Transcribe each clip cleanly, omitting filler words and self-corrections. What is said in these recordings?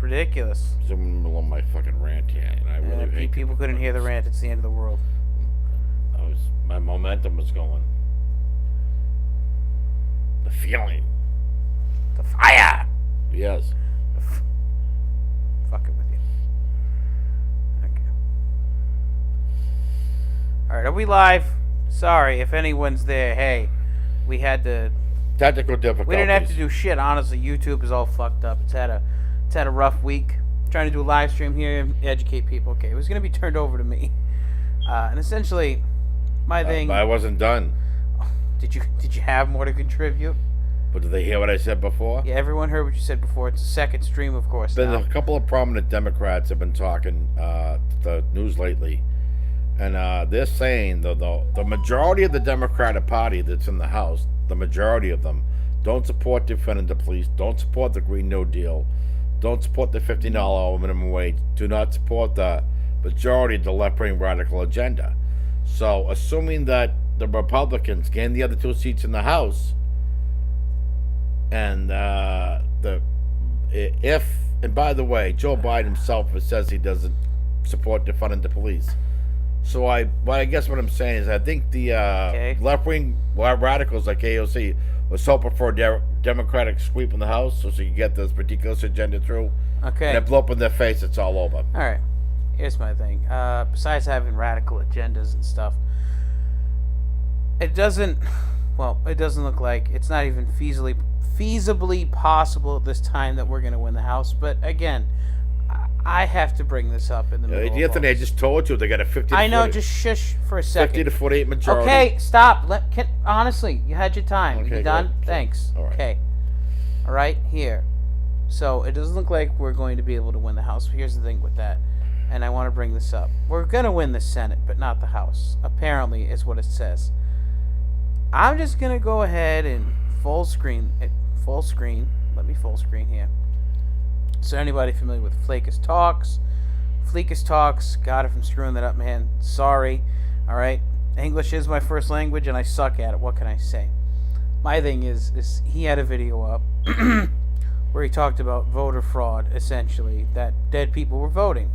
ridiculous. I'm in the middle of my fucking rant here, and I really hate people couldn't hear the rant. It's the end of the world. My momentum was going. The feeling. The fire. Yes. Fuck it with you. Okay. All right, are we live? Sorry if anyone's there. Hey, we had to. Technical difficulties. We didn't have to do shit. Honestly, YouTube is all fucked up. It's had a rough week. Trying to do a live stream here and educate people. Okay, it was gonna be turned over to me, and essentially, my thing. I wasn't done. Did you have more to contribute? But did they hear what I said before? Yeah, everyone heard what you said before. It's a second stream, of course. There's now. a couple of prominent Democrats have been talking the news lately, and they're saying the majority of the Democratic Party that's in the House, the majority of them, don't support defunding the police, don't support the Green New Deal, don't support the $15 minimum wage, do not support the majority of the left-wing radical agenda. So, assuming that the Republicans gain the other two seats in the House, and and by the way, Joe Biden himself says he doesn't support defunding the police. So I guess what I'm saying is I think the left-wing radicals like AOC was hoping for a Democratic sweep in the House so she could get this ridiculous agenda through. Okay. And it blew up in their face. It's all over. All right. Here's my thing. Besides having radical agendas and stuff, it doesn't look like it's not even feasibly possible at this time that we're going to win the House. But again, I have to bring this up in the middle. Anthony, I just told you they got a 50. I know. Just shush for a second. 50 to 48 majority. Okay, stop. Honestly, you had your time. Okay, you done? good. Thanks. All right. Okay. All right. Here. So it doesn't look like we're going to be able to win the House. Here's the thing with that, and I want to bring this up. We're going to win the Senate, but not the House. Apparently, is what it says. I'm just going to go ahead and full screen. Let me full screen here. So anybody familiar with Fleekus Talks, got it from screwing that up, man. Sorry. All right. English is my first language, and I suck at it. What can I say? My thing is he had a video up where he talked about voter fraud, essentially, that dead people were voting.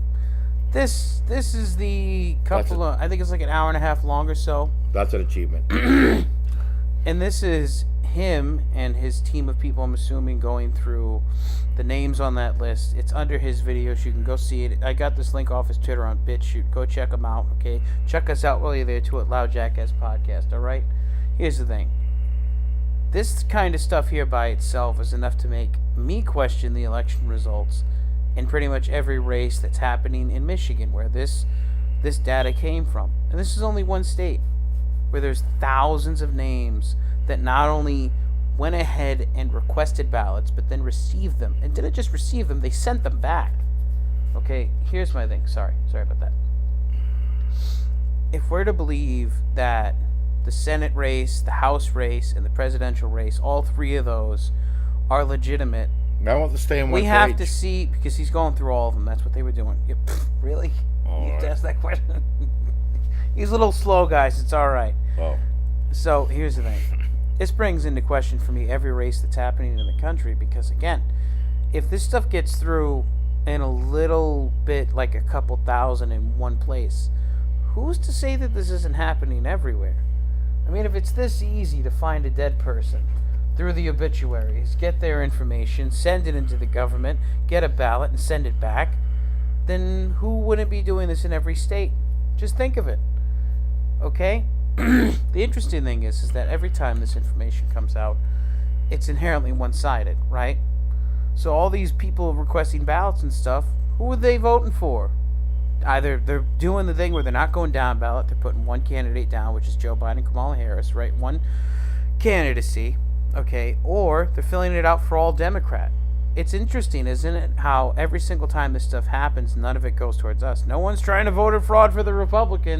This is the I think it's like an hour and a half long or so. That's an achievement. And this is him and his team of people, I'm assuming, going through the names on that list. It's under his videos. You can go see it. I got this link off his Twitter on BitChute. Go check him out, okay? Check us out while you're there, too, at Loud Jackass Podcast, all right? Here's the thing. This kind of stuff here by itself is enough to make me question the election results in pretty much every race that's happening in Michigan where this data came from. And this is only one state where there's thousands of names that not only went ahead and requested ballots, but then received them. And didn't just receive them, they sent them back. Okay, here's my thing. Sorry about that. If we're to believe that the Senate race, the House race, and the presidential race, all three of those are legitimate, I want to stay in one we have to see, because he's going through all of them. That's what they were doing. Really? You have to ask that question? He's a little slow, guys. It's all right. Oh. So here's the thing. This brings into question for me every race that's happening in the country because, again, if this stuff gets through in a little bit, like a couple thousand in one place, who's to say that this isn't happening everywhere? I mean, if it's this easy to find a dead person through the obituaries, get their information, send it into the government, get a ballot, and send it back, then who wouldn't be doing this in every state? Just think of it. Okay? The interesting thing is that every time this information comes out, it's inherently one-sided, right? So all these people requesting ballots and stuff, who are they voting for? Either they're doing the thing where they're not going down ballot, they're putting one candidate down, which is Joe Biden, Kamala Harris, right? One candidacy, okay? Or they're filling it out for all Democrat. It's interesting, isn't it, how every single time this stuff happens, none of it goes towards us. No one's trying to vote fraud for the Republicans.